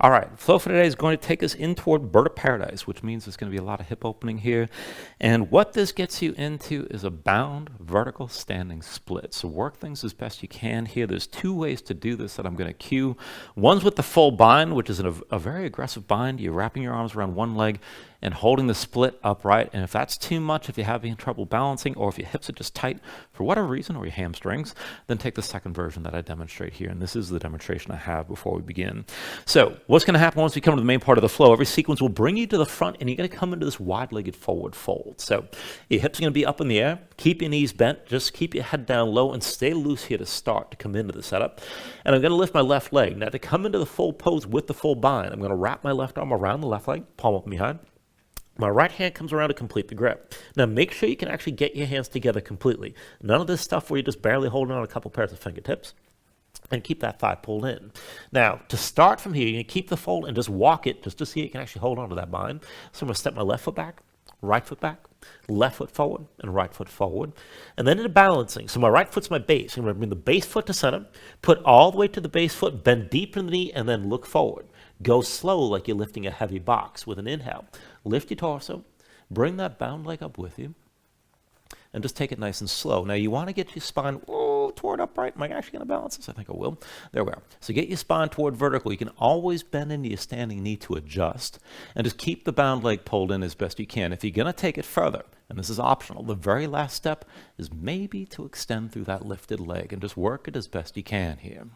All right, flow for today is going to take us in toward bird of paradise, which means there's going to be a lot of hip opening here. And what this gets you into is a bound vertical standing split. So work things as best you can here. There's two ways to do this that I'm going to cue. One's with the full bind, which is a very aggressive bind. You're wrapping your arms around one leg and holding the split upright. And if that's too much, if you're having trouble balancing, or if your hips are just tight for whatever reason, or your hamstrings, then take the second version that I demonstrate here. And this is the demonstration I have before we begin. So what's going to happen once we come to the main part of the flow, every sequence will bring you to the front, and you're going to come into this wide-legged forward fold. So your hips are going to be up in the air. Keep your knees bent. Just keep your head down low and stay loose here to start, to come into the setup. And I'm going to lift my left leg. Now, to come into the full pose with the full bind, I'm going to wrap my left arm around the left leg, palm up behind. My right hand comes around to complete the grip. Now make sure you can actually get your hands together completely. None of this stuff where you're just barely holding on a couple pairs of fingertips. And keep that thigh pulled in. Now, to start from here, you're going to keep the fold and just walk it just to see you can actually hold on to that bind. So I'm going to step my left foot back, right foot back, left foot forward, and right foot forward. And then into balancing. So my right foot's my base. I'm going to bring the base foot to center, put all the way to the base foot, bend deep in the knee, and then look forward. Go slow like you're lifting a heavy box with an inhale. Lift your torso, bring that bound leg up with you, and just take it nice and slow. Now you want to get your spine toward upright. Am I actually going to balance this? I think I will. There we are. So get your spine toward vertical. You can always bend into your standing knee to adjust, and just keep the bound leg pulled in as best you can. If you're going to take it further, and this is optional, the very last step is maybe to extend through that lifted leg and just work it as best you can here.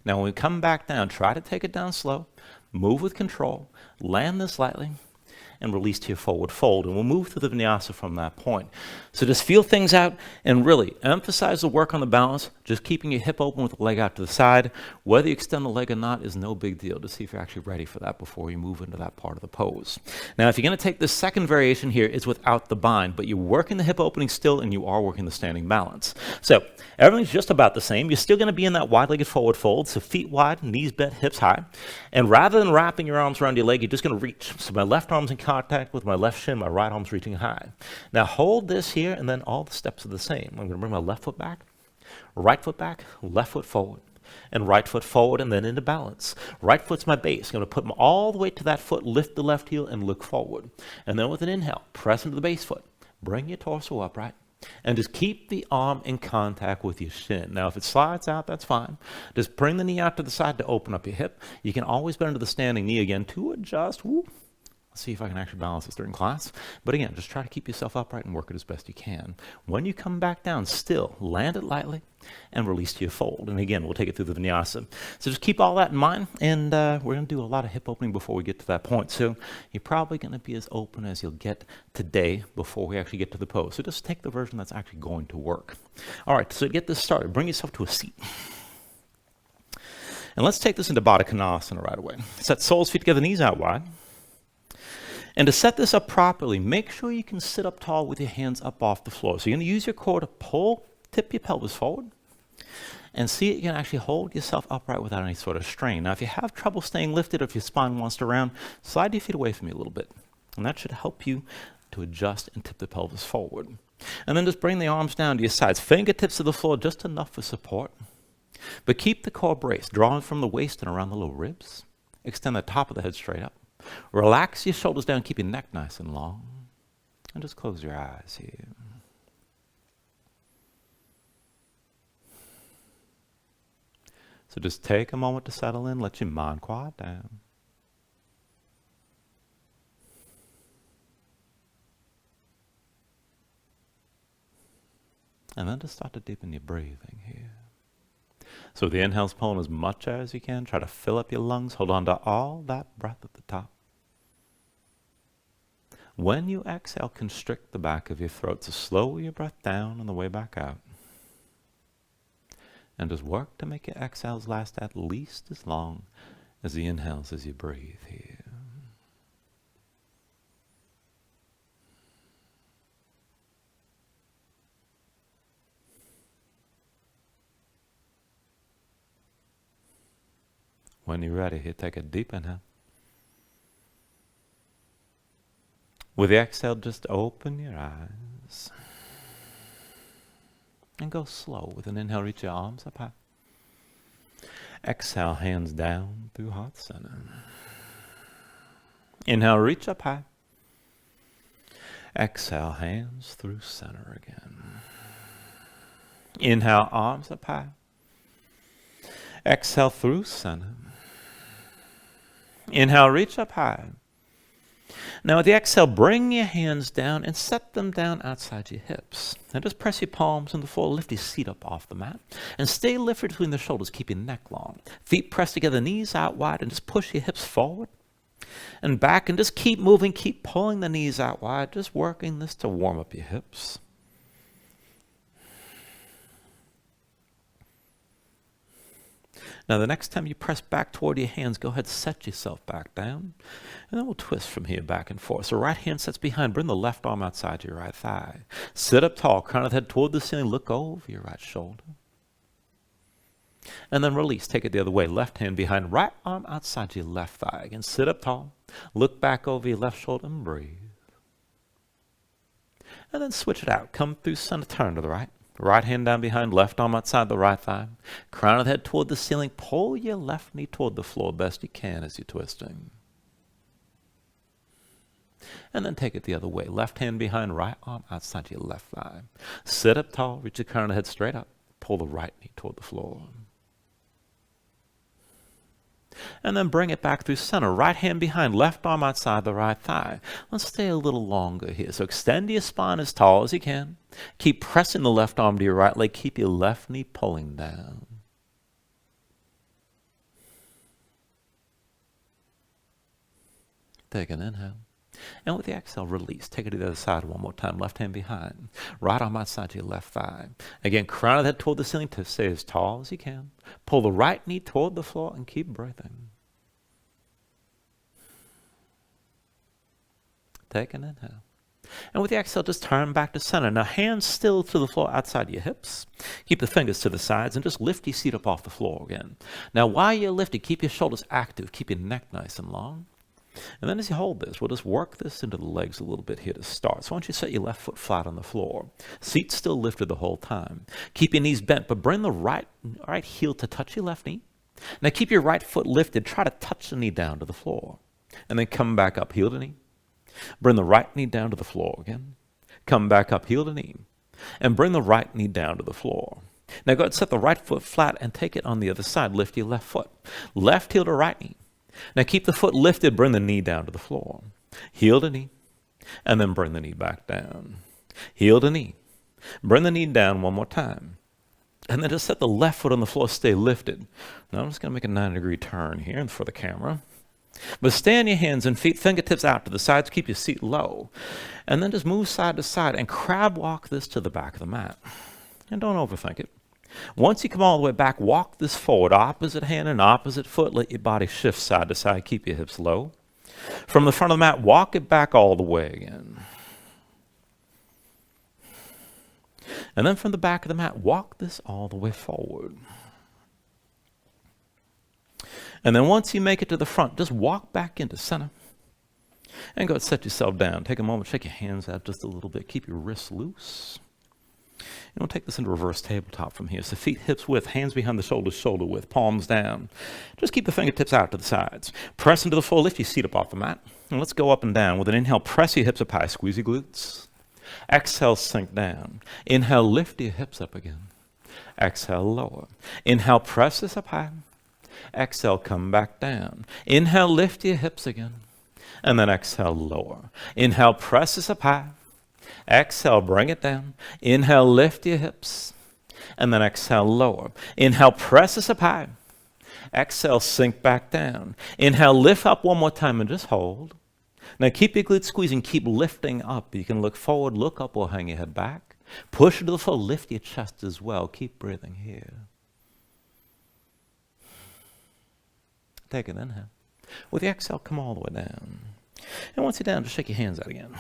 Now when we come back down, try to take it down slow, move with control, land this lightly, and release to your forward fold. And we'll move through the vinyasa from that point. So just feel things out and really emphasize the work on the balance, just keeping your hip open with the leg out to the side. Whether you extend the leg or not is no big deal. Just see if you're actually ready for that before you move into that part of the pose. Now, if you're going to take this second variation here, it's without the bind, but you're working the hip opening still and you are working the standing balance. So everything's just about the same. You're still going to be in that wide-legged forward fold, so feet wide, knees bent, hips high. And rather than wrapping your arms around your leg, you're just going to reach. So my left arm's in contact with my left shin, my right arm's reaching high. Now hold this here, and then all the steps are the same. I'm going to bring my left foot back, left foot forward, and right foot forward, and then into balance. Right foot's my base. I'm going to put them all the way to that foot, lift the left heel, and look forward. And then with an inhale, press into the base foot. Bring your torso upright, and just keep the arm in contact with your shin. Now, if it slides out, that's fine. Just bring the knee out to the side to open up your hip. You can always bend into the standing knee again to adjust. Woo. See if I can actually balance this during class. But again, just try to keep yourself upright and work it as best you can. When you come back down, still land it lightly and release to your fold. And again, we'll take it through the vinyasa. So just keep all that in mind, and we're going to do a lot of hip opening before we get to that point. So you're probably going to be as open as you'll get today before we actually get to the pose. So just take the version that's actually going to work. All right, so to get this started, bring yourself to a seat. And let's take this into Baddha Konasana right away. Set soles, feet together, knees out wide. And to set this up properly, make sure you can sit up tall with your hands up off the floor. So you're going to use your core to tip your pelvis forward, and see if you can actually hold yourself upright without any sort of strain. Now, if you have trouble staying lifted, or if your spine wants to round, slide your feet away from you a little bit. And that should help you to adjust and tip the pelvis forward. And then just bring the arms down to your sides. Fingertips to the floor, just enough for support. But keep the core braced, drawing from the waist and around the low ribs. Extend the top of the head straight up. Relax your shoulders down, keep your neck nice and long, and just close your eyes here. So just take a moment to settle in, let your mind quiet down. And then just start to deepen your breathing here. So the inhale's pulling as much as you can. Try to fill up your lungs. Hold on to all that breath at the top. When you exhale, constrict the back of your throat. So slow your breath down on the way back out. And just work to make your exhales last at least as long as the inhales as you breathe here. When you're ready, here, take a deep inhale. With the exhale, just open your eyes. And go slow. With an inhale, reach your arms up high. Exhale, hands down through heart center. Inhale, reach up high. Exhale, hands through center again. Inhale, arms up high. Exhale, through center. Inhale, reach up high. Now with the exhale, bring your hands down and set them down outside your hips. Now just press your palms on the floor, lift your seat up off the mat, and stay lifted between the shoulders, keep your neck long. Feet pressed together, knees out wide, and just push your hips forward and back, and just keep moving, keep pulling the knees out wide, just working this to warm up your hips. Now, the next time you press back toward your hands, go ahead, set yourself back down. And then we'll twist from here back and forth. So right hand sets behind. Bring the left arm outside your right thigh. Sit up tall, crown of the head toward the ceiling. Look over your right shoulder. And then release. Take it the other way. Left hand behind, right arm outside your left thigh. Again, sit up tall. Look back over your left shoulder and breathe. And then switch it out. Come through center, turn to the right. Right hand down behind, left arm outside the right thigh. Crown of the head toward the ceiling. Pull your left knee toward the floor best you can as you're twisting. And then take it the other way. Left hand behind, right arm outside your left thigh. Sit up tall, reach the crown of the head straight up. Pull the right knee toward the floor. And then bring it back through center. Right hand behind, left arm outside the right thigh. Let's stay a little longer here. So extend your spine as tall as you can. Keep pressing the left arm to your right leg. Keep your left knee pulling down. Take an inhale. And with the exhale, release. Take it to the other side one more time. Left hand behind. Right arm outside your left thigh. Again, crown of the head toward the ceiling to stay as tall as you can. Pull the right knee toward the floor and keep breathing. Take an inhale. And with the exhale, just turn back to center. Now, hands still to the floor outside your hips. Keep the fingers to the sides and just lift your seat up off the floor again. Now, while you're lifting, keep your shoulders active. Keep your neck nice and long. And then as you hold this, we'll just work this into the legs a little bit here to start. So why don't you set your left foot flat on the floor. Seat still lifted the whole time. Keep your knees bent, but bring the right heel to touch your left knee. Now keep your right foot lifted. Try to touch the knee down to the floor. And then come back up, heel to knee. Bring the right knee down to the floor again. Come back up, heel to knee. And bring the right knee down to the floor. Now go ahead and set the right foot flat and take it on the other side. Lift your left foot. Left heel to right knee. Now keep the foot lifted, bring the knee down to the floor. Heel to knee, and then bring the knee back down. Heel to knee. Bring the knee down one more time. And then just set the left foot on the floor, stay lifted. Now I'm just going to make a 90-degree turn here for the camera. But stay on your hands and feet, fingertips out to the sides, keep your seat low. And then just move side to side and crab walk this to the back of the mat. And don't overthink it. Once you come all the way back, walk this forward, opposite hand and opposite foot. Let your body shift side to side. Keep your hips low. From the front of the mat, walk it back all the way again. And then from the back of the mat, walk this all the way forward. And then once you make it to the front, just walk back into center. And go ahead and set yourself down. Take a moment, shake your hands out just a little bit. Keep your wrists loose. And we'll take this into reverse tabletop from here. So feet hips width, hands behind the shoulders, shoulder width, palms down. Just keep the fingertips out to the sides. Press into the floor, lift your seat up off the mat. And let's go up and down. With an inhale, press your hips up high, squeeze your glutes. Exhale, sink down. Inhale, lift your hips up again. Exhale, lower. Inhale, press this up high. Exhale, come back down. Inhale, lift your hips again. And then exhale, lower. Inhale, press this up high. Exhale, bring it down. Inhale, lift your hips. And then exhale, lower. Inhale, press this up high. Exhale, sink back down. Inhale, lift up one more time and just hold. Now keep your glutes squeezing. Keep lifting up. You can look forward, look up, or hang your head back. Push into the floor. Lift your chest as well. Keep breathing here. Take an inhale. With the exhale, come all the way down. And once you're down, just shake your hands out again.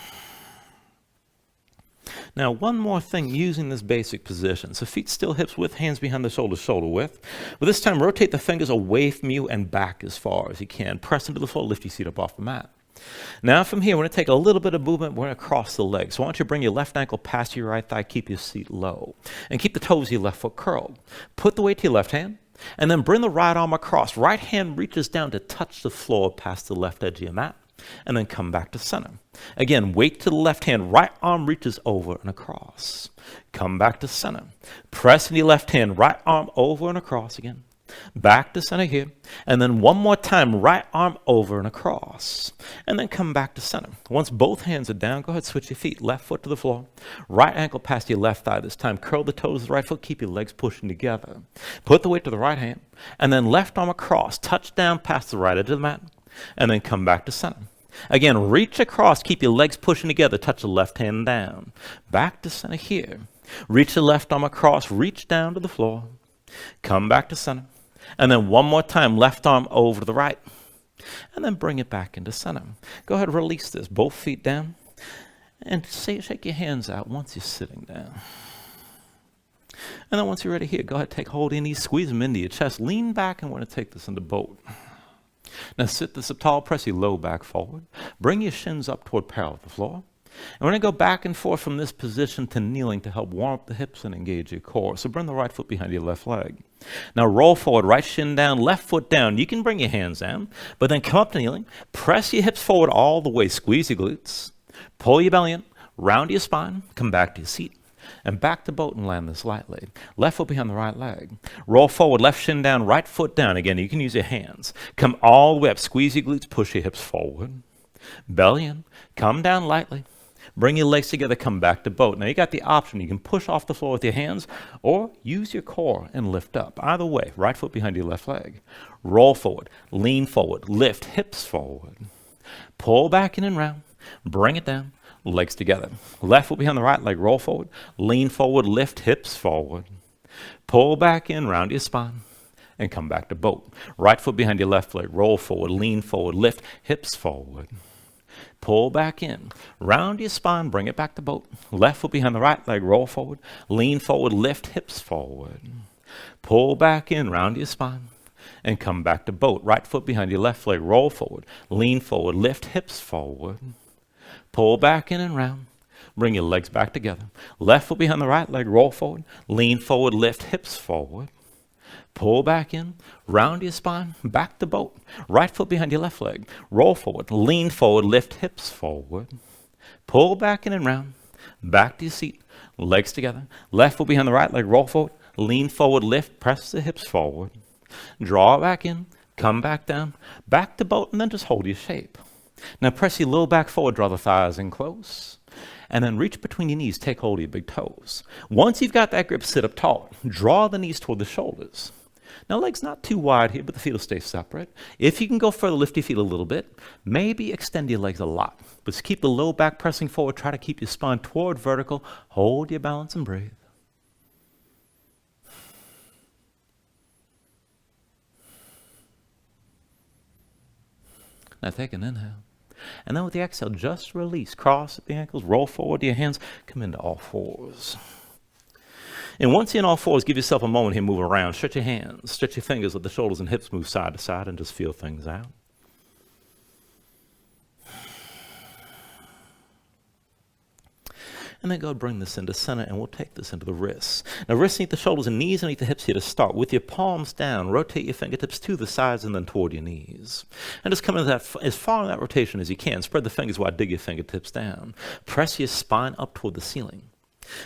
Now, one more thing using this basic position. So feet still hips width, hands behind the shoulders, shoulder width. But this time, rotate the fingers away from you and back as far as you can. Press into the floor, lift your seat up off the mat. Now from here, we're going to take a little bit of movement. We're going to cross the legs. So I want you to bring your left ankle past your right thigh. Keep your seat low. And keep the toes of your left foot curled. Put the weight to your left hand. And then bring the right arm across. Right hand reaches down to touch the floor past the left edge of your mat. And then come back to center. Again, weight to the left hand. Right arm reaches over and across. Come back to center. Press in your left hand. Right arm over and across again. Back to center here. And then one more time, right arm over and across. And then come back to center. Once both hands are down, go ahead, switch your feet. Left foot to the floor. Right ankle past your left thigh this time. Curl the toes of the right foot. Keep your legs pushing together. Put the weight to the right hand. And then left arm across. Touch down past the right edge of the mat. And then come back to center. Again, reach across. Keep your legs pushing together. Touch the left hand down. Back to center here. Reach the left arm across. Reach down to the floor. Come back to center. And then one more time, left arm over to the right. And then bring it back into center. Go ahead, release this. Both feet down. And shake your hands out once you're sitting down. And then once you're ready here, go ahead, take hold of your knees, squeeze them into your chest. Lean back and we're going to take this into boat. Now sit this up tall, press your low back forward. Bring your shins up toward parallel with the floor. And we're going to go back and forth from this position to kneeling to help warm up the hips and engage your core. So bring the right foot behind your left leg. Now roll forward, right shin down, left foot down. You can bring your hands down, but then come up to kneeling. Press your hips forward all the way. Squeeze your glutes. Pull your belly in. Round your spine. Come back to your seat. And back to boat and land this lightly. Left foot behind the right leg. Roll forward, left shin down, right foot down. Again, you can use your hands. Come all the way up. Squeeze your glutes. Push your hips forward. Belly in. Come down lightly. Bring your legs together, come back to boat. Now you got the option. You can push off the floor with your hands or use your core and lift up. Either way, right foot behind your left leg. Roll forward, lean forward, lift hips forward. Pull back in and round, bring it down, legs together. Left foot behind the right leg, roll forward, lean forward, lift hips forward. Pull back in, round your spine, and come back to boat. Right foot behind your left leg, roll forward, lean forward, lift hips forward. Pull back in. Round your spine, bring it back to boat. Left foot behind the right leg, roll forward. Lean forward, lift hips forward. Pull back in, round your spine, and come back to boat. Right foot behind your left leg, roll forward. Lean forward, lift hips forward. Pull back in and round. Bring your legs back together. Left foot behind the right leg, roll forward. Lean forward, lift hips forward. Pull back in, round your spine, back to boat. Right foot behind your left leg. Roll forward, lean forward, lift hips forward. Pull back in and round, back to your seat, legs together. Left foot behind the right leg, roll forward, lean forward, lift, press the hips forward. Draw back in, come back down, back to boat, and then just hold your shape. Now press your low back forward, draw the thighs in close. And then reach between your knees, take hold of your big toes. Once you've got that grip, sit up tall. Draw the knees toward the shoulders. Now, legs not too wide here, but the feet will stay separate. If you can go further, lift your feet a little bit. Maybe extend your legs a lot. But just keep the low back pressing forward. Try to keep your spine toward vertical. Hold your balance and breathe. Now take an inhale. And then with the exhale, just release. Cross at the ankles, roll forward to your hands, come into all fours. And once you're in all fours, give yourself a moment here, move around. Stretch your hands, stretch your fingers, let the shoulders and hips move side to side and just feel things out. And then go bring this into center, and we'll take this into the wrists. Now, wrists underneath the shoulders and knees underneath the hips here to start. With your palms down, rotate your fingertips to the sides and then toward your knees. And just come into that as far in that rotation as you can. Spread the fingers wide, dig your fingertips down. Press your spine up toward the ceiling.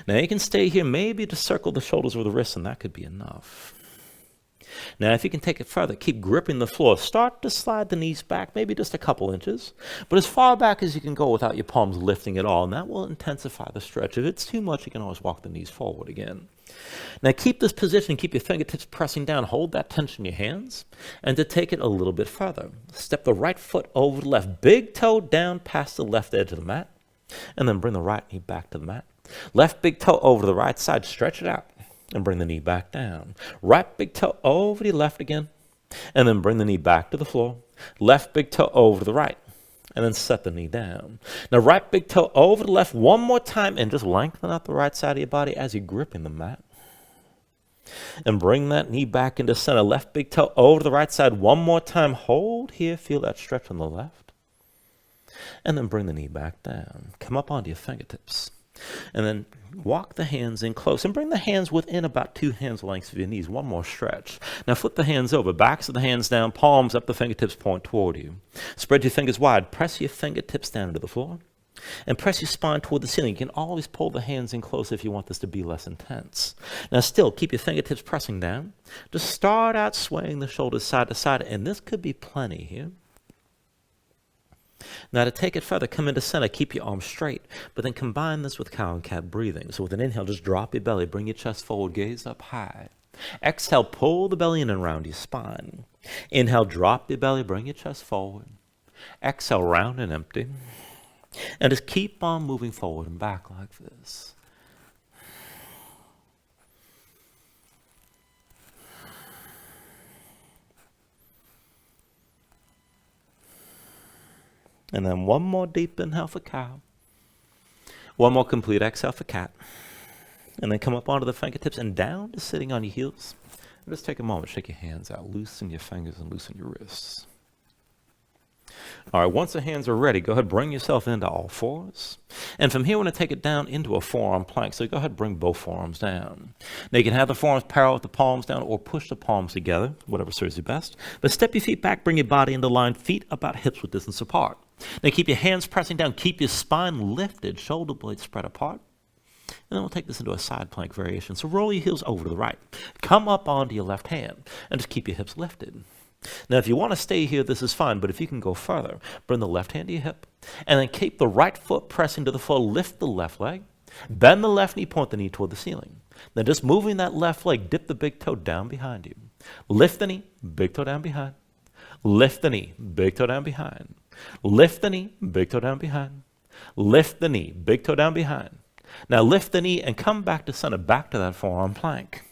Now, you can stay here, maybe just circle the shoulders or the wrists, and that could be enough. Now, if you can take it further, keep gripping the floor. Start to slide the knees back, maybe just a couple inches, but as far back as you can go without your palms lifting at all, and that will intensify the stretch. If it's too much, you can always walk the knees forward again. Now, keep this position, keep your fingertips pressing down, hold that tension in your hands, and to take it a little bit further, step the right foot over the left, big toe down past the left edge of the mat, and then bring the right knee back to the mat. Left big toe over to the right side, stretch it out, and bring the knee back down. Right big toe over to the left again, and then bring the knee back to the floor. Left big toe over to the right, and then set the knee down. Now, right big toe over to the left one more time, and just lengthen out the right side of your body as you're gripping the mat. And bring that knee back into center. Left big toe over to the right side one more time. Hold here, feel that stretch on the left. And then bring the knee back down. Come up onto your fingertips. And then walk the hands in close and bring the hands within about 2 hands lengths of your knees. One more stretch. Now flip the hands over, backs of the hands down, palms up, the fingertips point toward you. Spread your fingers wide, press your fingertips down into the floor, and press your spine toward the ceiling. You can always pull the hands in close if you want this to be less intense. Now still, keep your fingertips pressing down. Just start out swaying the shoulders side to side, and this could be plenty here. Now to take it further, come into center, keep your arms straight, but then combine this with cow and cat breathing. So with an inhale, just drop your belly, bring your chest forward, gaze up high. Exhale, pull the belly in and around your spine. Inhale, drop your belly, bring your chest forward. Exhale, round and empty. And just keep on moving forward and back like this. And then one more deep inhale for cow. One more complete exhale for cat. And then come up onto the fingertips and down to sitting on your heels. And just take a moment, shake your hands out, loosen your fingers and loosen your wrists. All right, once the hands are ready, go ahead, bring yourself into all fours. And from here, we're going to take it down into a forearm plank. So go ahead, bring both forearms down. Now you can have the forearms parallel with the palms down or push the palms together, whatever serves you best. But step your feet back, bring your body into line, feet about hips width distance apart. Now keep your hands pressing down, keep your spine lifted, shoulder blades spread apart. And then we'll take this into a side plank variation. So roll your heels over to the right. Come up onto your left hand and just keep your hips lifted. Now, if you want to stay here, this is fine, but if you can go further, bring the left hand to your hip, and then keep the right foot pressing to the floor, lift the left leg, bend the left knee, point the knee toward the ceiling. Then just moving that left leg, dip the big toe down behind you. Lift the knee, big toe down behind. Lift the knee, big toe down behind. Lift the knee, big toe down behind. Lift the knee, big toe down behind. Now lift the knee and come back to center, back to that forearm plank.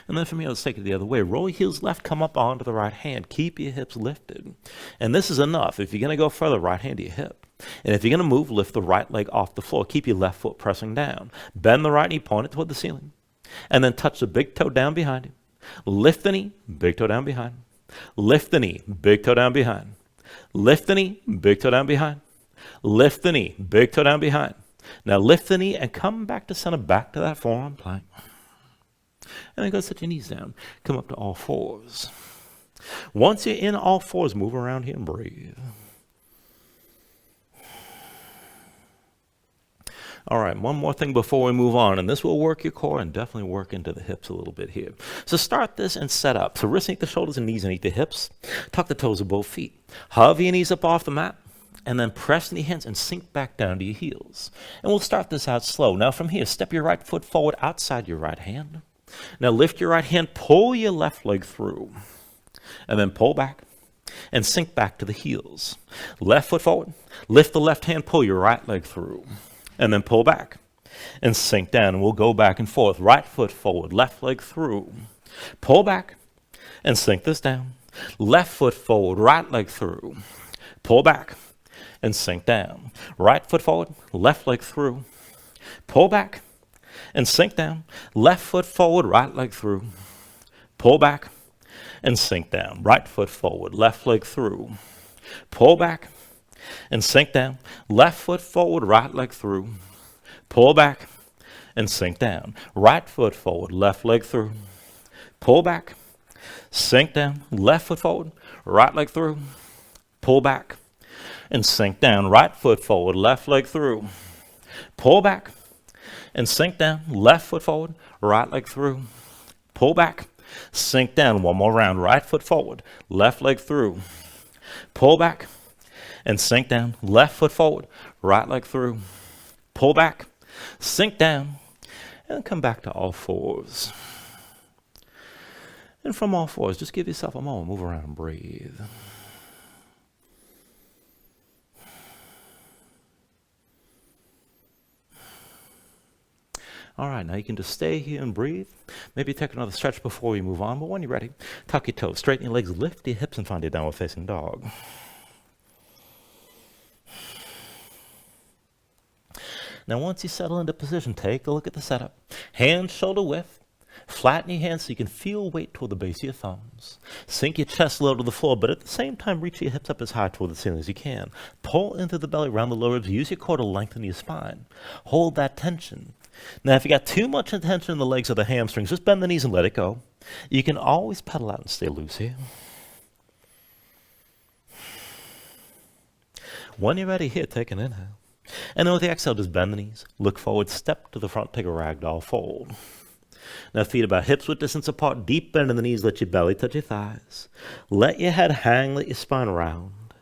And then from here, let's take it the other way. Roll your heels left, come up onto the right hand. Keep your hips lifted. And this is enough. If you're going to go further, right hand to your hip. And if you're going to move, lift the right leg off the floor. Keep your left foot pressing down. Bend the right knee, point it toward the ceiling. And then touch the big toe down behind you. Lift the knee, big toe down behind. Lift the knee, big toe down behind. Lift the knee, big toe down behind. Lift the knee, big toe down behind. Now lift the knee and come back to center, back to that forearm plank. And then go set your knees down. Come up to all fours. Once you're in all fours, move around here and breathe. All right, one more thing before we move on, and this will work your core and definitely work into the hips a little bit here. So start this and set up. So wrists underneath the shoulders and knees underneath the hips. Tuck the toes of both feet. Hover your knees up off the mat. And then press in your hands and sink back down to your heels. And we'll start this out slow. Now from here, step your right foot forward outside your right hand. Now lift your right hand, pull your left leg through, and then pull back and sink back to the heels. Left foot forward, lift the left hand, pull your right leg through, and then pull back and sink down. And we'll go back and forth. Right foot forward, left leg through, pull back and sink this down. Left foot forward, right leg through, pull back and sink down. Right foot forward, left leg through, pull back and sink down. Left foot forward, right leg through. Pull back and sink down. Right foot forward, left leg through. Pull back and sink down. Left foot forward, right leg through. Pull back and sink down. Right foot forward, left leg through. Pull back, sink down. Left foot forward, right leg through. Pull back and sink down. Right foot forward, left leg through. Pull back and sink down. Left foot forward, right leg through. Pull back, sink down. One more round. Right foot forward, left leg through. Pull back and sink down. Left foot forward, right leg through. Pull back, sink down, and come back to all fours. And from all fours, just give yourself a moment. Move around and breathe. All right, now you can just stay here and breathe. Maybe take another stretch before we move on, but when you're ready, tuck your toes, straighten your legs, lift your hips, and find your downward facing dog. Now once you settle into position, take a look at the setup. Hands shoulder width, Flatten your hands so you can feel weight toward the base of your thumbs. Sink your chest low to the floor, but at the same time, reach your hips up as high toward the ceiling as you can. Pull into the belly, around the lower ribs. Use your core to lengthen your spine. Hold that tension. Now, if you got too much tension in the legs or the hamstrings, just bend the knees and let it go. You can always pedal out and stay loose here. When you're ready here, take an inhale. And then with the exhale, just bend the knees. Look forward, step to the front, take a ragdoll fold. Now feet about hips width distance apart, deep bend in the knees, let your belly touch your thighs. Let your head hang, let your spine round.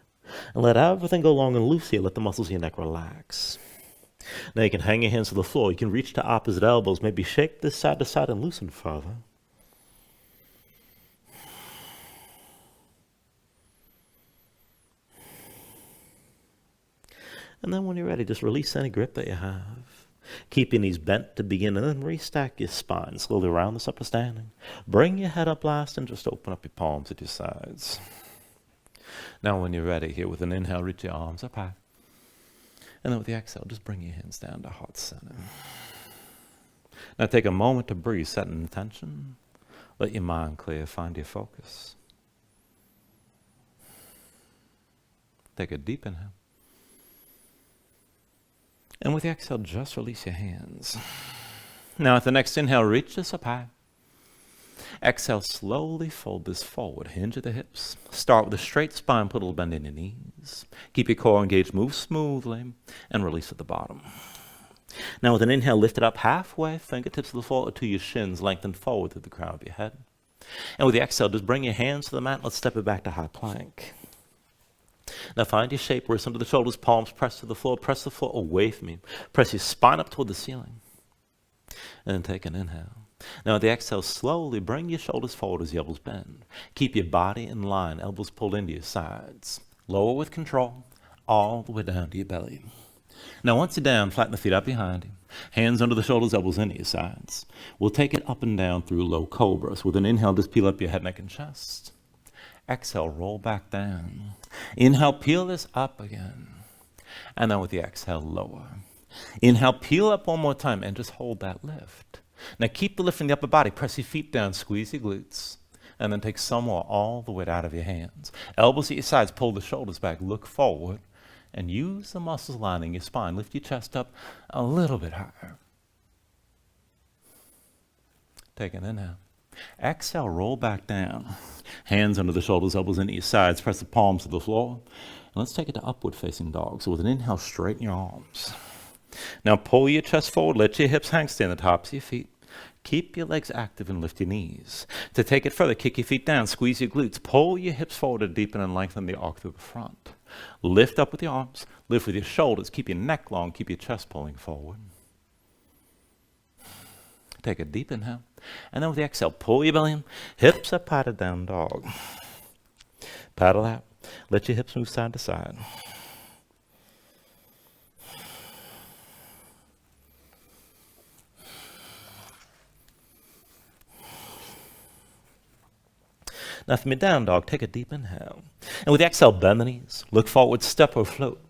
And let everything go long and loose here, let the muscles of your neck relax. Now you can hang your hands to the floor, you can reach to opposite elbows, maybe shake this side to side and loosen further. And then when you're ready, just release any grip that you have. Keep your knees bent to begin, and then restack your spine. Slowly round this up to standing. Bring your head up last, and just open up your palms at your sides. Now when you're ready, here with an inhale, reach your arms up high. And then with the exhale, just bring your hands down to heart center. Now take a moment to breathe, set an intention. Let your mind clear, find your focus. Take a deep inhale. And with the exhale, just release your hands. Now at the next inhale, reach this up high. Exhale, slowly fold this forward. Hinge at the hips. Start with a straight spine, put a little bend in your knees. Keep your core engaged, move smoothly, and release at the bottom. Now with an inhale, lift it up halfway, fingertips to the floor or to your shins, lengthen forward through the crown of your head. And with the exhale, just bring your hands to the mat. Let's step it back to high plank. Now find your shape, wrists under the shoulders, palms press to the floor, press the floor away from you. Press your spine up toward the ceiling. And then take an inhale. Now with the exhale, slowly bring your shoulders forward as the elbows bend. Keep your body in line, elbows pulled into your sides. Lower with control, all the way down to your belly. Now once you're down, flatten the feet out behind you. Hands under the shoulders, elbows into your sides. We'll take it up and down through low cobra. So with an inhale, just peel up your head, neck, and chest. Exhale, roll back down. Inhale, peel this up again. And then with the exhale, lower. Inhale, peel up one more time and just hold that lift. Now keep the lift in the upper body. Press your feet down, squeeze your glutes. And then take some more all the way out of your hands. Elbows at your sides, pull the shoulders back, look forward. And use the muscles lining your spine. Lift your chest up a little bit higher. Take an inhale. Exhale, roll back down. Hands under the shoulders, elbows into your sides. Press the palms to the floor. And let's take it to upward facing dog. So with an inhale, straighten your arms. Now pull your chest forward. Let your hips hang. Stay on the tops of your feet. Keep your legs active and lift your knees. To take it further, kick your feet down. Squeeze your glutes. Pull your hips forward to deepen and lengthen the arc through the front. Lift up with your arms. Lift with your shoulders. Keep your neck long. Keep your chest pulling forward. Take a deep inhale. And then with the exhale, pull your belly in. Hips up high to down dog. Paddle out. Let your hips move side to side. Now from your down dog, take a deep inhale. And with the exhale, bend the knees. Look forward, step or float.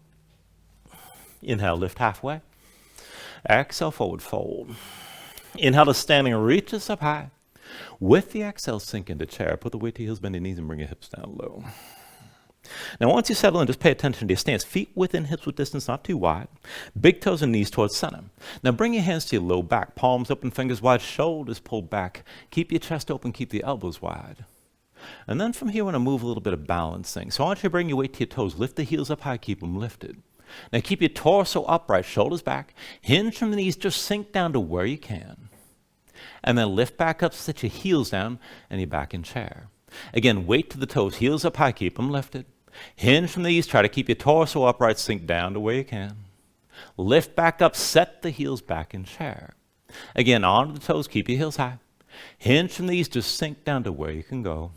Inhale, lift halfway. Exhale, forward fold. Inhale to standing, reach us up high. With the exhale, sink into chair. Put the weight to your heels, bend your knees, and bring your hips down low. Now once you settle in, just pay attention to your stance. Feet within hips width distance, not too wide. Big toes and knees towards center. Now bring your hands to your low back. Palms open, fingers wide, shoulders pulled back. Keep your chest open, keep the elbows wide. And then from here, we're going to move a little bit of balancing. So I want you to bring your weight to your toes. Lift the heels up high, keep them lifted. Now keep your torso upright, shoulders back. Hinge from the knees, just sink down to where you can. And then lift back up, sit your heels down, and you're back in chair. Again, weight to the toes, heels up high, keep them lifted. Hinge from the knees, try to keep your torso upright, sink down to where you can. Lift back up, set the heels back in chair. Again, onto the toes, keep your heels high. Hinge from the knees, just sink down to where you can go.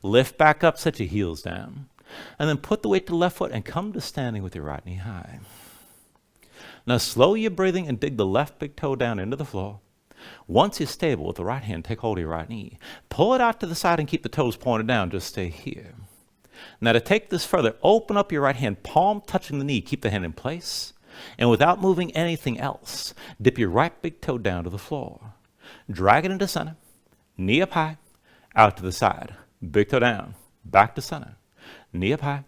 Lift back up, set your heels down. And then put the weight to the left foot and come to standing with your right knee high. Now slow your breathing and dig the left big toe down into the floor. Once you're stable with the right hand, take hold of your right knee. Pull it out to the side and keep the toes pointed down. Just stay here. Now to take this further, open up your right hand, palm touching the knee. Keep the hand in place. And without moving anything else, dip your right big toe down to the floor. Drag it into center. Knee up high, out to the side. Big toe down, back to center. Knee up high,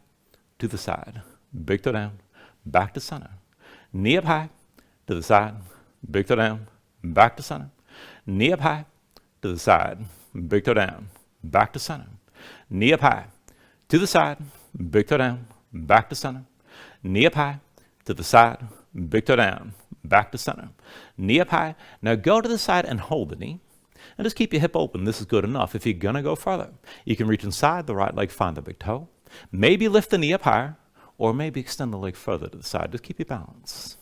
to the side. Big toe down, back to center. Knee up high, to the side. Big toe down, back to center. Knee up high, to the side. Big toe down, back to center. Knee up high, to the side. Big toe down, back to center. Knee up high, to the side. Big toe down, back to center. Knee up high. Now go to the side and hold the knee. And just keep your hip open. This is good enough. If you're going to go further, you can reach inside the right leg, find the big toe. Maybe lift the knee up higher, or maybe extend the leg further to the side. Just keep your balance.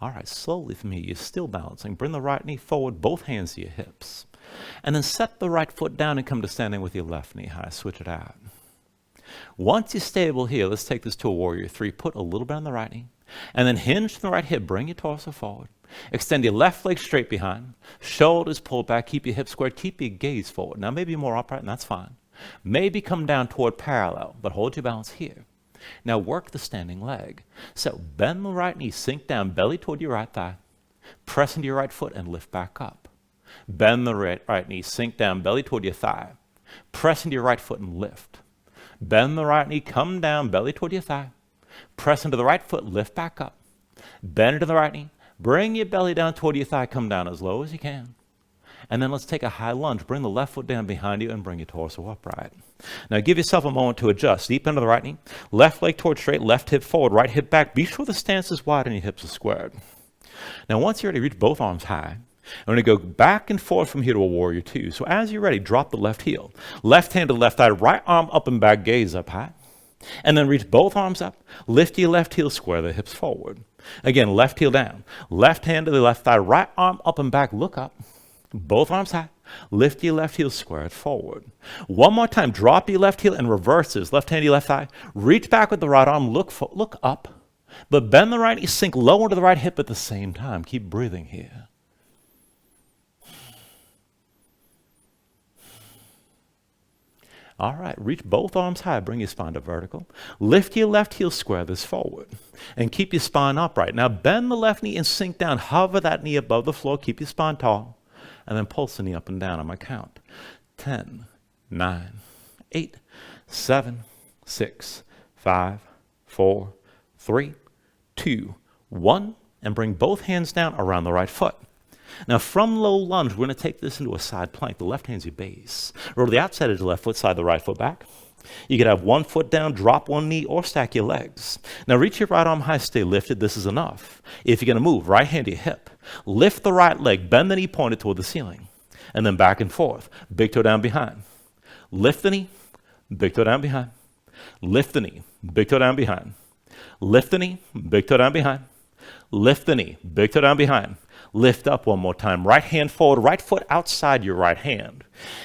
All right, slowly from here, you're still balancing. Bring the right knee forward, both hands to your hips. And then set the right foot down and come to standing with your left knee high. Switch it out. Once you're stable here, let's take this to a warrior 3. Put a little bit on the right knee. And then hinge from the right hip. Bring your torso forward. Extend your left leg straight behind. Shoulders pulled back. Keep your hips squared. Keep your gaze forward. Now maybe more upright, and that's fine. Maybe come down toward parallel, but hold your balance here. Now work the standing leg. So bend the right knee, sink down, belly toward your right thigh. Press into your right foot and lift back up. Bend the right knee, sink down, belly toward your thigh. Press into your right foot and lift. Bend the right knee, come down, belly toward your thigh. Press into the right foot, lift back up. Bend into the right knee, bring your belly down toward your thigh, come down as low as you can. And then let's take a high lunge. Bring the left foot down behind you and bring your torso upright. Now give yourself a moment to adjust. Deep into the right knee, left leg toward straight, left hip forward, right hip back. Be sure the stance is wide and your hips are squared. Now once you're ready, reach both arms high. I'm going to go back and forth from here to a warrior 2. So as you're ready, drop the left heel. Left hand to left thigh, right arm up and back, gaze up high. And then reach both arms up. Lift your left heel, square the hips forward. Again, left heel down. Left hand to the left thigh, right arm up and back, look up. Both arms high. Lift your left heel, square it forward. One more time, drop your left heel and reverse this. Left hand to your left thigh. Reach back with the right arm, look up. But bend the right knee, sink low into the right hip at the same time. Keep breathing here. All right, reach both arms high, bring your spine to vertical. Lift your left heel, square this forward. And keep your spine upright. Now bend the left knee and sink down. Hover that knee above the floor. Keep your spine tall. And then pulse the knee up and down on my count. 10, 9, 8, 7, 6, 5, 4, 3, 2, 1. And bring both hands down around the right foot. Now from low lunge, we're going to take this into a side plank. The left hand's your base. Roll to the outside of the left foot, slide the right foot back. You can have one foot down, drop one knee, or stack your legs. Now reach your right arm high, stay lifted. This is enough. If you're going to move, right hand to your hip. Lift the right leg, bend the knee pointed toward the ceiling. And then back and forth. Big toe down behind. Lift the knee, big toe down behind. Lift the knee, big toe down behind. Lift the knee, big toe down behind. Lift the knee, big toe down behind. Lift up one more time. Right hand forward, right foot outside your right hand.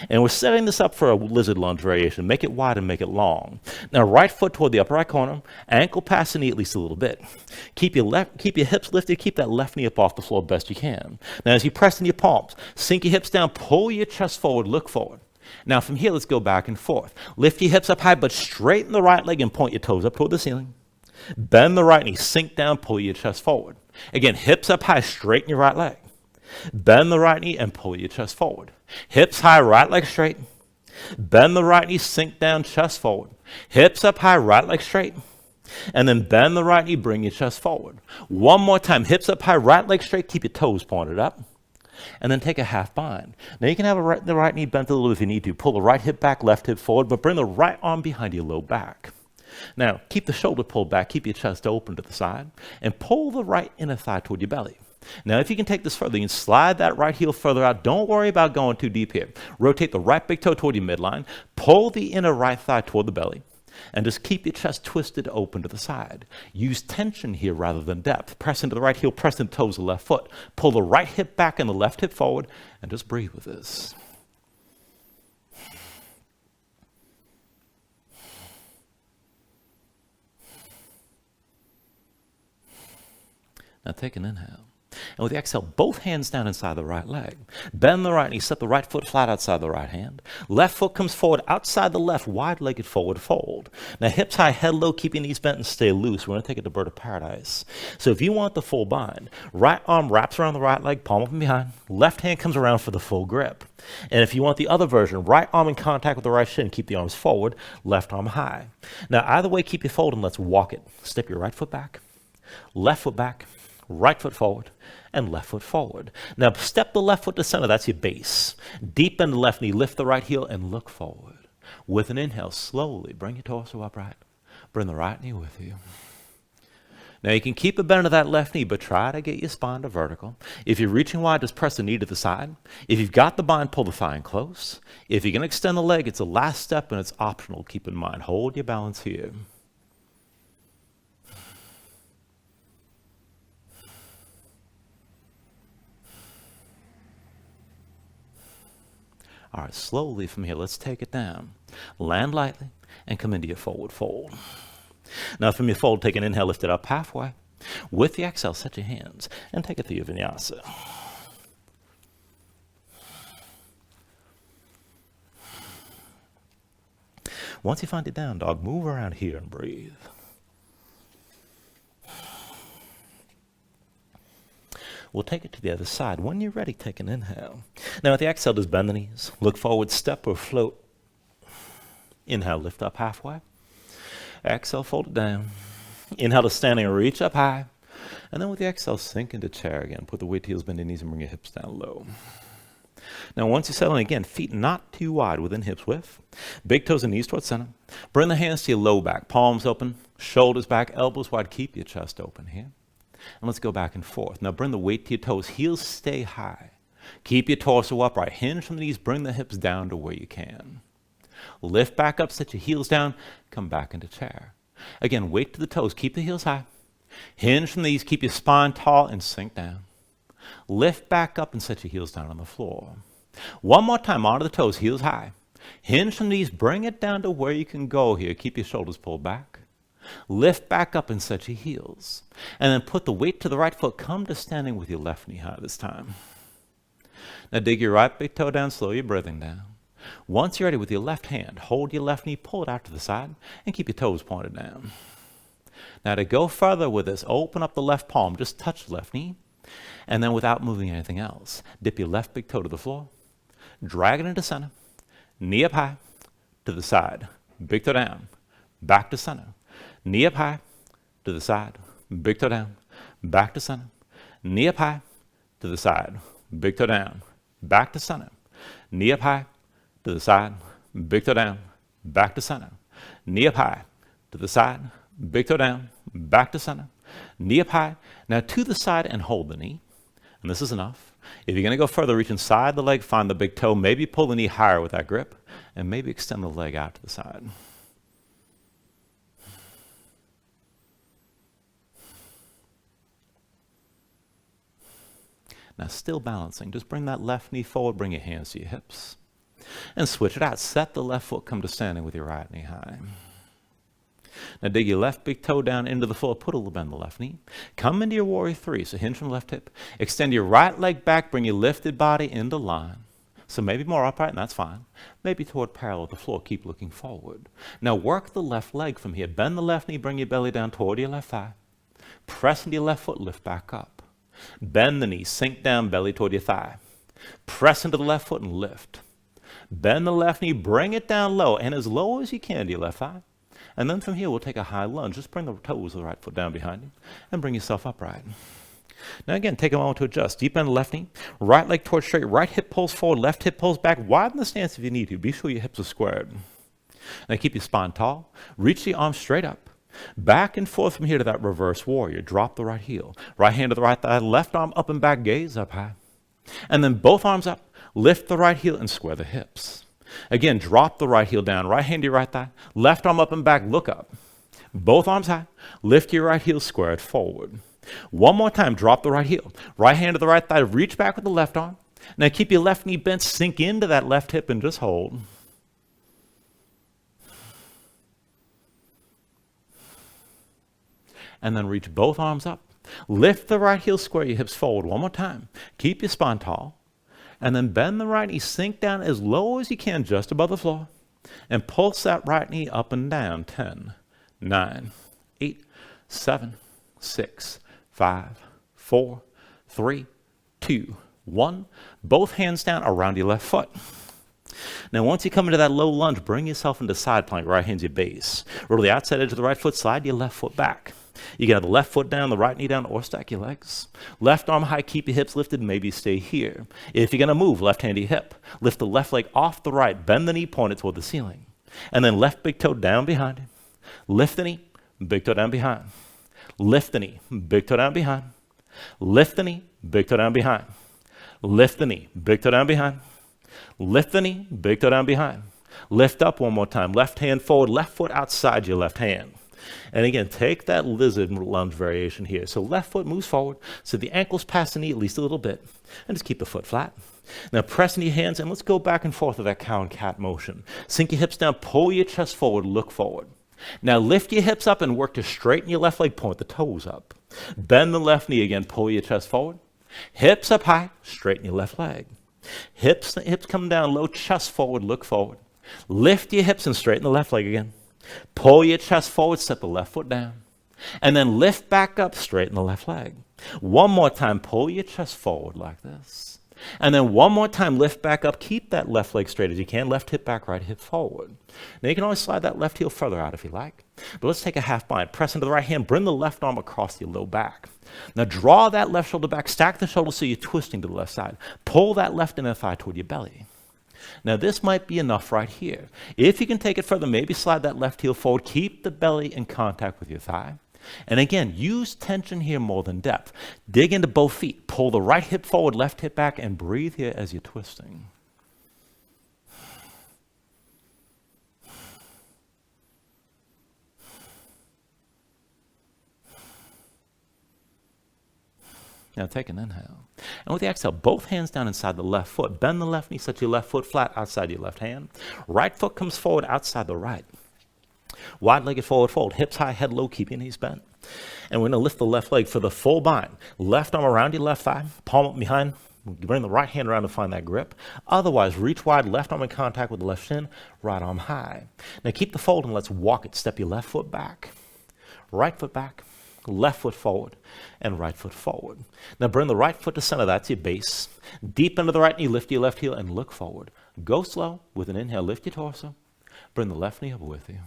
And we're setting this up for a lizard lunge variation. Make it wide and make it long. Now right foot toward the upper right corner, ankle past the knee at least a little bit. Keep your hips lifted, keep that left knee up off the floor best you can. Now as you press in your palms, sink your hips down, pull your chest forward, look forward. Now from here, let's go back and forth. Lift your hips up high, but straighten the right leg and point your toes up toward the ceiling. Bend the right knee, sink down, pull your chest forward. Again, hips up high, straighten your right leg. Bend the right knee and pull your chest forward. Hips high, right leg straight. Bend the right knee, sink down, chest forward. Hips up high, right leg straight. And then bend the right knee, bring your chest forward. One more time, hips up high, right leg straight, keep your toes pointed up. And then take a half bind. Now you can have the right knee bent a little if you need to. Pull the right hip back, left hip forward, but bring the right arm behind your low back. Now, keep the shoulder pulled back, keep your chest open to the side, and pull the right inner thigh toward your belly. Now, if you can take this further, you can slide that right heel further out. Don't worry about going too deep here. Rotate the right big toe toward your midline, pull the inner right thigh toward the belly, and just keep your chest twisted open to the side. Use tension here rather than depth. Press into the right heel, press into the toes of the left foot. Pull the right hip back and the left hip forward, and just breathe with this. Now take an inhale. And with the exhale, both hands down inside the right leg. Bend the right knee, set the right foot flat outside the right hand. Left foot comes forward outside the left, wide-legged forward fold. Now hips high, head low, keep your knees bent and stay loose. We're going to take it to bird of paradise. So if you want the full bind, right arm wraps around the right leg, palm up and behind. Left hand comes around for the full grip. And if you want the other version, right arm in contact with the right shin, keep the arms forward, left arm high. Now either way, keep your fold and let's walk it. Step your right foot back, left foot back, right foot forward, and left foot forward. Now step the left foot to center, that's your base. Deep bend the left knee, lift the right heel, and look forward. With an inhale, slowly bring your torso upright. Bring the right knee with you. Now you can keep a bend of that left knee, but try to get your spine to vertical. If you're reaching wide, just press the knee to the side. If you've got the bind, pull the thigh in close. If you're going to extend the leg, it's the last step and it's optional. Keep in mind, hold your balance here. All right, slowly from here, let's take it down. Land lightly and come into your forward fold. Now from your fold, take an inhale, lift it up halfway. With the exhale, set your hands and take it through your vinyasa. Once you find it down, dog, move around here and breathe. We'll take it to the other side. When you're ready, take an inhale. Now with the exhale, just bend the knees. Look forward, step or float. Inhale, lift up halfway. Exhale, fold it down. Inhale to standing, reach up high. And then with the exhale, sink into chair again. Put the weight to heels, bend your knees, and bring your hips down low. Now once you settle in again, feet not too wide within hips width. Big toes and knees towards center. Bring the hands to your low back, palms open, shoulders back, elbows wide. Keep your chest open here. And let's go back and forth. Now bring the weight to your toes, heels stay high. Keep your torso upright, hinge from the knees, bring the hips down to where you can. Lift back up, set your heels down, come back into chair. Again, weight to the toes, keep the heels high. Hinge from the knees, keep your spine tall and sink down. Lift back up and set your heels down on the floor. One more time, onto the toes, heels high. Hinge from the knees, bring it down to where you can go here. Keep your shoulders pulled back. Lift back up and set your heels. And then put the weight to the right foot, come to standing with your left knee high this time. Now dig your right big toe down, slow your breathing down. Once you're ready, with your left hand, hold your left knee, pull it out to the side, and keep your toes pointed down. Now to go further with this, open up the left palm, just touch the left knee, and then without moving anything else, dip your left big toe to the floor, drag it into center, knee up high, to the side, big toe down, back to center, knee up high, to the side, big toe down, back to center, knee up high, to the side, big toe down, back to center, knee up high, to the side, big toe down, back to center, knee up high, to the side, big toe down, back to center, knee up high. Now to the side and hold the knee, and this is enough. If you're going to go further, reach inside the leg, find the big toe, maybe pull the knee higher with that grip, and maybe extend the leg out to the side. Now still balancing, just bring that left knee forward, bring your hands to your hips. And switch it out. Set the left foot, come to standing with your right knee high. Now dig your left big toe down into the floor, put a little bend in the left knee. Come into your warrior three, so hinge from the left hip. Extend your right leg back, bring your lifted body into line. So maybe more upright, and that's fine. Maybe toward parallel with the floor, keep looking forward. Now work the left leg from here. Bend the left knee, bring your belly down toward your left thigh. Press into your left foot, lift back up. Bend the knee, sink down, belly toward your thigh. Press into the left foot and lift. Bend the left knee, bring it down low, and as low as you can to your left thigh. And then from here, we'll take a high lunge. Just bring the toes of the right foot down behind you and bring yourself upright. Now again, take a moment to adjust. Deep bend the left knee, right leg towards straight, right hip pulls forward, left hip pulls back. Widen the stance if you need to. Be sure your hips are squared. Now keep your spine tall. Reach the arms straight up. Back and forth from here to that reverse warrior. Drop the right heel. Right hand to the right thigh, left arm up and back, gaze up high. And then both arms up. Lift the right heel and square the hips. Again, drop the right heel down. Right hand to your right thigh. Left arm up and back, look up. Both arms high. Lift your right heel, square it forward. One more time, drop the right heel. Right hand to the right thigh, reach back with the left arm. Now keep your left knee bent, sink into that left hip and just hold. And then reach both arms up. Lift the right heel, square your hips forward one more time. Keep your spine tall. And then bend the right knee, sink down as low as you can, just above the floor. And pulse that right knee up and down. 10, 9, 8, 7, 6, 5, 4, 3, 2, 1. Both hands down around your left foot. Now, once you come into that low lunge, bring yourself into side plank. Right hand's your base. Roll the outside edge of the right foot, slide your left foot back. You can have the left foot down, the right knee down, or stack your legs. Left arm high, keep your hips lifted, maybe stay here. If you're going to move, left hand to your hip. Lift the left leg off the right, bend the knee pointed toward the ceiling. And then left big toe down behind him. Lift the knee, big toe down behind. Lift the knee, big toe down behind. Lift the knee, big toe down behind. Lift the knee, big toe down behind. Lift the knee, big toe down behind. Lift up one more time. Left hand forward, left foot outside your left hand. And again, take that lizard lunge variation here. So left foot moves forward, so the ankles pass the knee at least a little bit, and just keep the foot flat. Now press in your hands, and let's go back and forth with that cow and cat motion. Sink your hips down, pull your chest forward, look forward. Now lift your hips up and work to straighten your left leg, point the toes up. Bend the left knee again, pull your chest forward. Hips up high, straighten your left leg. Hips come down low, chest forward, look forward. Lift your hips and straighten the left leg again. Pull your chest forward, set the left foot down. And then lift back up, straighten the left leg. One more time, pull your chest forward like this. And then one more time, lift back up. Keep that left leg straight as you can. Left hip back, right hip forward. Now you can always slide that left heel further out if you like. But let's take a half bind. Press into the right hand. Bring the left arm across your low back. Now draw that left shoulder back. Stack the shoulders so you're twisting to the left side. Pull that left inner thigh toward your belly. Now this might be enough right here. If you can take it further, maybe slide that left heel forward. Keep the belly in contact with your thigh. And again, use tension here more than depth. Dig into both feet. Pull the right hip forward, left hip back, and breathe here as you're twisting. Now take an inhale. And with the exhale, both hands down inside the left foot. Bend the left knee, set your left foot flat outside your left hand. Right foot comes forward outside the right. Wide-legged forward fold, hips high, head low, keep your knees bent. And we're going to lift the left leg for the full bind. Left arm around your left thigh, palm up behind. Bring the right hand around to find that grip. Otherwise, reach wide, left arm in contact with the left shin, right arm high. Now keep the fold and let's walk it. Step your left foot back, right foot back, left foot forward, and right foot forward. Now bring the right foot to center, that's your base. Deep into the right knee, lift your left heel and look forward. Go slow with an inhale, lift your torso. Bring the left knee up with you.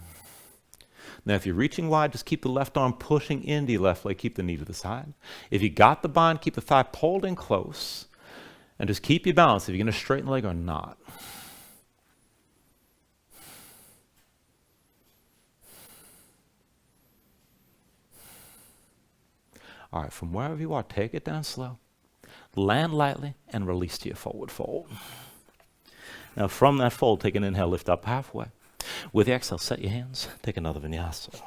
Now, if you're reaching wide, just keep the left arm pushing into your left leg. Keep the knee to the side. If you got the bind, keep the thigh pulled in close. And just keep your balance if you're going to straighten the leg or not. All right, from wherever you are, take it down slow. Land lightly and release to your forward fold. Now, from that fold, take an inhale, lift up halfway. With the exhale, set your hands. Take another vinyasa.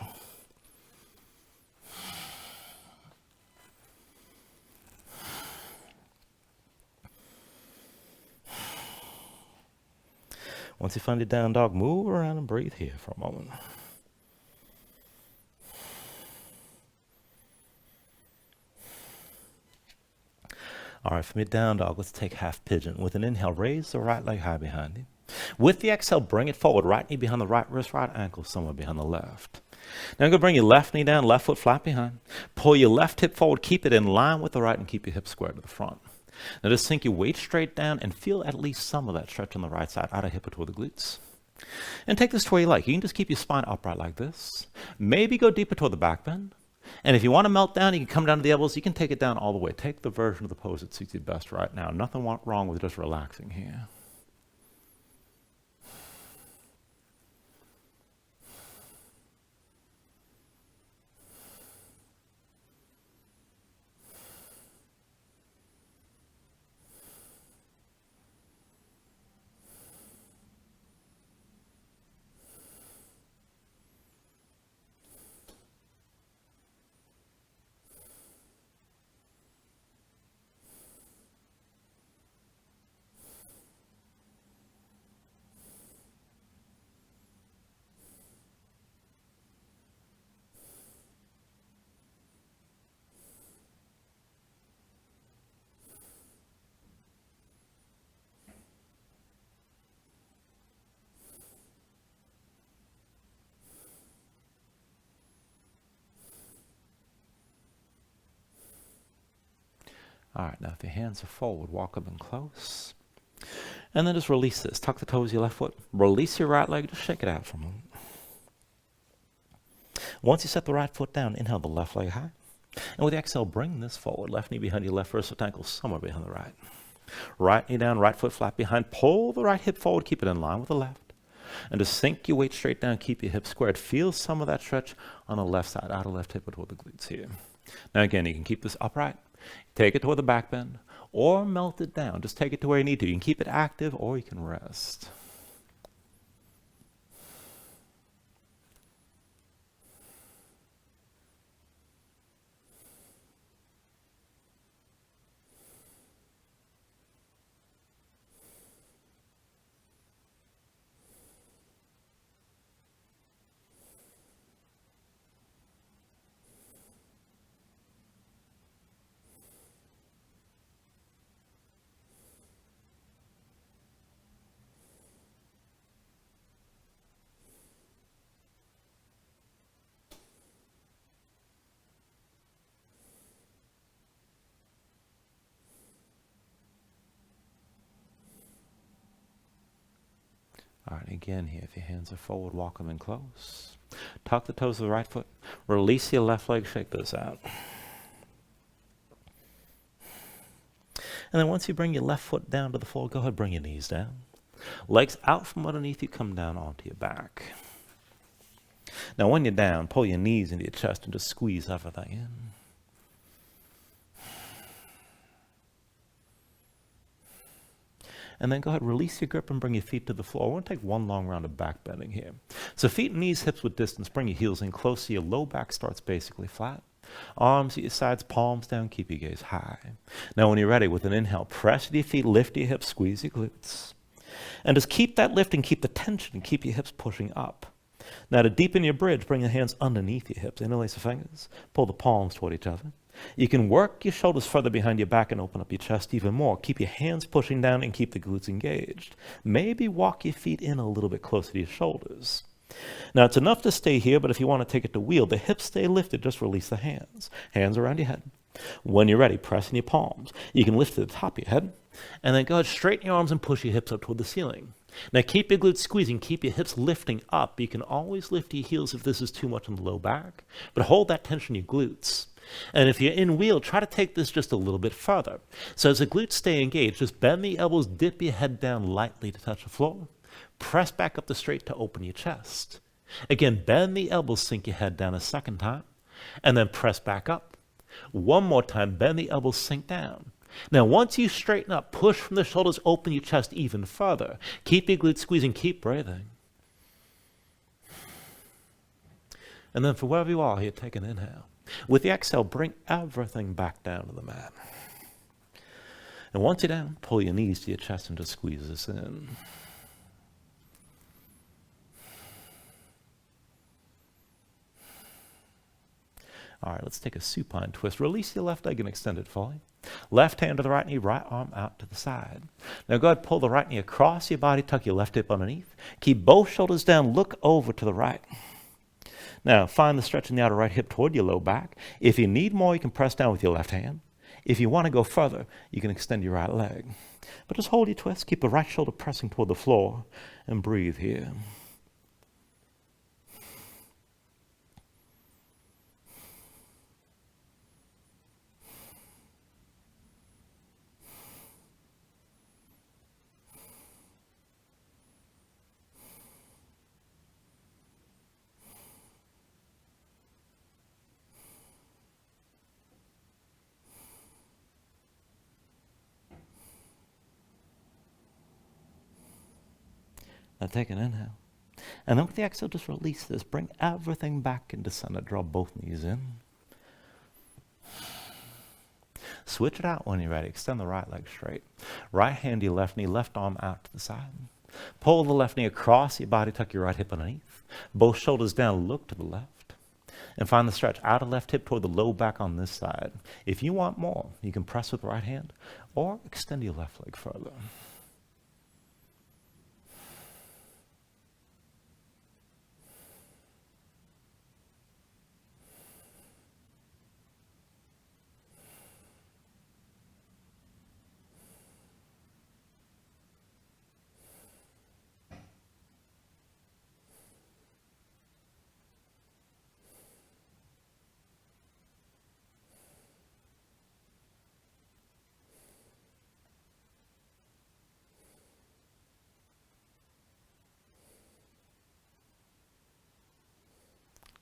Once you find your down dog, move around and breathe here for a moment. All right, from your down dog, let's take half pigeon. With an inhale, raise the right leg high behind you. With the exhale, bring it forward. Right knee behind the right wrist, right ankle somewhere behind the left. Now I'm going to bring your left knee down, left foot flat behind. Pull your left hip forward. Keep it in line with the right and keep your hips square to the front. Now just sink your weight straight down and feel at least some of that stretch on the right side, out of hip or toward the glutes. And take this to where you like. You can just keep your spine upright like this. Maybe go deeper toward the back bend. And if you want to melt down, you can come down to the elbows. You can take it down all the way. Take the version of the pose that suits you best right now. Nothing wrong with just relaxing here. All right, now if your hands are forward, walk them in close. And then just release this. Tuck the toes of your left foot. Release your right leg. Just shake it out for a moment. Once you set the right foot down, inhale the left leg high. And with the exhale, bring this forward. Left knee behind your left wrist, ankle somewhere behind the right. Right knee down, right foot flat behind. Pull the right hip forward. Keep it in line with the left. And just sink your weight straight down. Keep your hips squared. Feel some of that stretch on the left side. Outer left hip toward the glutes here. Now again, you can keep this upright. Take it toward the back bend. Or melt it down. Just take it to where you need to. You can keep it active or you can rest. All right, again here, if your hands are forward, walk them in close. Tuck the toes of the right foot. Release your left leg, shake those out. And then once you bring your left foot down to the floor, go ahead, bring your knees down. Legs out from underneath you, come down onto your back. Now when you're down, pull your knees into your chest and just squeeze everything in. And then go ahead, release your grip and bring your feet to the floor. We're going to take one long round of back bending here. So feet, knees, hips with distance. Bring your heels in close so your low back starts basically flat. Arms at your sides, palms down, keep your gaze high. Now when you're ready, with an inhale, press your feet, lift your hips, squeeze your glutes. And just keep that lift and keep the tension and keep your hips pushing up. Now to deepen your bridge, bring your hands underneath your hips. Interlace the fingers, pull the palms toward each other. You can work your shoulders further behind your back and open up your chest even more. Keep your hands pushing down and keep the glutes engaged. Maybe walk your feet in a little bit closer to your shoulders. Now it's enough to stay here, but if you want to take it to wheel, the hips stay lifted, just release the hands. Hands around your head. When you're ready, press in your palms. You can lift to the top of your head, and then go ahead, straighten your arms and push your hips up toward the ceiling. Now keep your glutes squeezing, keep your hips lifting up. You can always lift your heels if this is too much on the low back, but hold that tension in your glutes. And if you're in wheel, try to take this just a little bit further. So as the glutes stay engaged, just bend the elbows, dip your head down lightly to touch the floor. Press back up the straight to open your chest. Again, bend the elbows, sink your head down a second time, and then press back up. One more time, bend the elbows, sink down. Now, once you straighten up, push from the shoulders, open your chest even further. Keep your glutes squeezing, keep breathing. And then for wherever you are here, take an inhale. With the exhale, bring everything back down to the mat. And once you're down, pull your knees to your chest and just squeeze this in. All right, let's take a supine twist. Release your left leg and extend it fully. Left hand to the right knee, right arm out to the side. Now go ahead, pull the right knee across your body, tuck your left hip underneath. Keep both shoulders down, look over to the right. Now find the stretch in the outer right hip toward your low back. If you need more, you can press down with your left hand. If you want to go further, you can extend your right leg. But just hold your twist, keep the right shoulder pressing toward the floor, and breathe here. Now take an inhale. And then with the exhale, just release this. Bring everything back into center. Draw both knees in. Switch it out when you're ready. Extend the right leg straight. Right hand to your left knee, left arm out to the side. Pull the left knee across your body, tuck your right hip underneath. Both shoulders down, look to the left. And find the stretch. Outer left hip toward the low back on this side. If you want more, you can press with the right hand or extend your left leg further.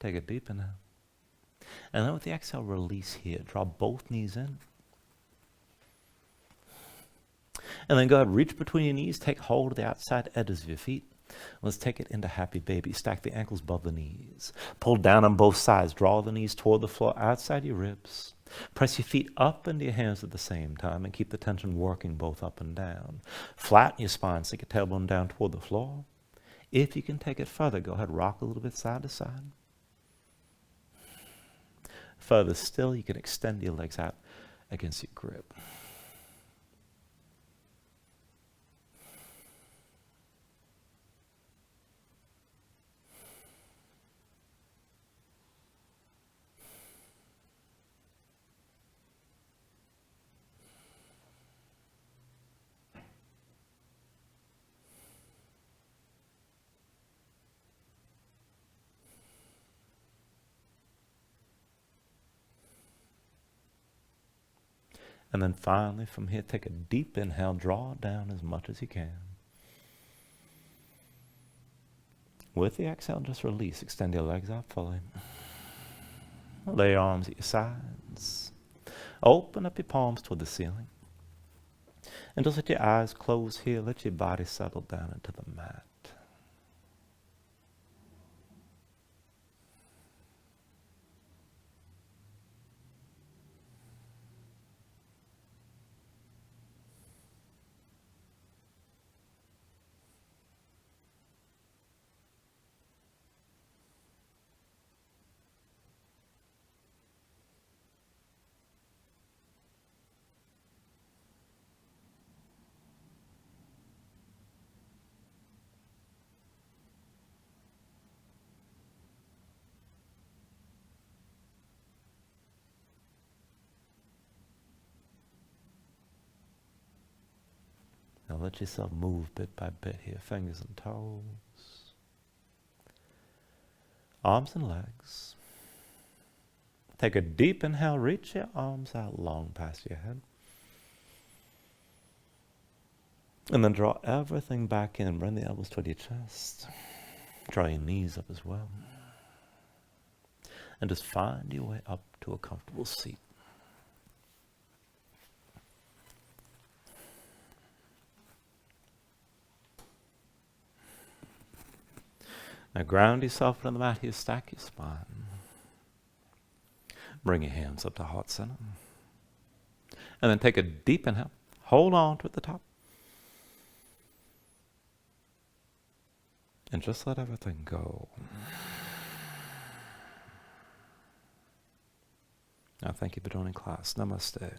Take a deep inhale. And then with the exhale, release here. Draw both knees in. And then go ahead, reach between your knees, take hold of the outside edges of your feet. Let's take it into happy baby. Stack the ankles above the knees. Pull down on both sides. Draw the knees toward the floor outside your ribs. Press your feet up into your hands at the same time and keep the tension working both up and down. Flatten your spine, sink your tailbone down toward the floor. If you can take it further, go ahead, rock a little bit side to side. Further still, you can extend your legs out against your grip. And then finally, from here, take a deep inhale, draw it down as much as you can. With the exhale, just release. Extend your legs out fully. Lay your arms at your sides. Open up your palms toward the ceiling. And just let your eyes close here. Let your body settle down into the mat. Now let yourself move bit by bit here, fingers and toes, arms and legs. Take a deep inhale, reach your arms out long past your head. And then draw everything back in, bring the elbows toward your chest. Draw your knees up as well. And just find your way up to a comfortable seat. Now ground yourself on the mat here, stack your spine. Bring your hands up to heart center. And then take a deep inhale. Hold on to it at the top. And just let everything go. Now thank you for joining class. Namaste.